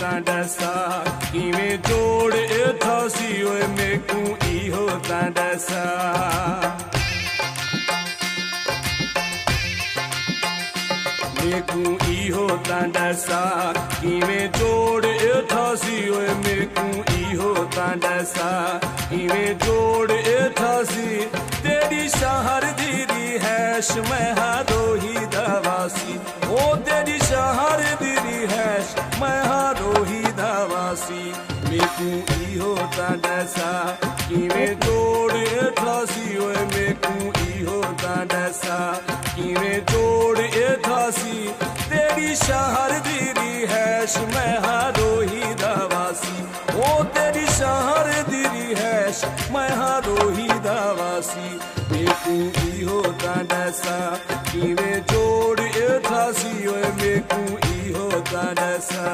तांडसा किवें जोड़ थासी ओए मेकू इहो तांडसा मेकू इहो तांडसा किवें जोड़ थासी ओए मेकू इहो तांडसा किवें जोड़ थासी तेरी शहर दीदी हैश मैं हारोही दवासी ओ तेरी शहर दीदी हैश मैं हारोही दवासी मेकू इहो तांडसा किवें जोड़ थासी ओए मेकू इहो तांडसा किवें जोड़ थासी तेरी शहर दीदी हैश मैं हारोही दवासी ओ तेरी शहर दीदी हैश मैं हारोही दवासी मेकू इहो तांडसा किवें जोड़ थासी ओए मेकू इहो तांडसा।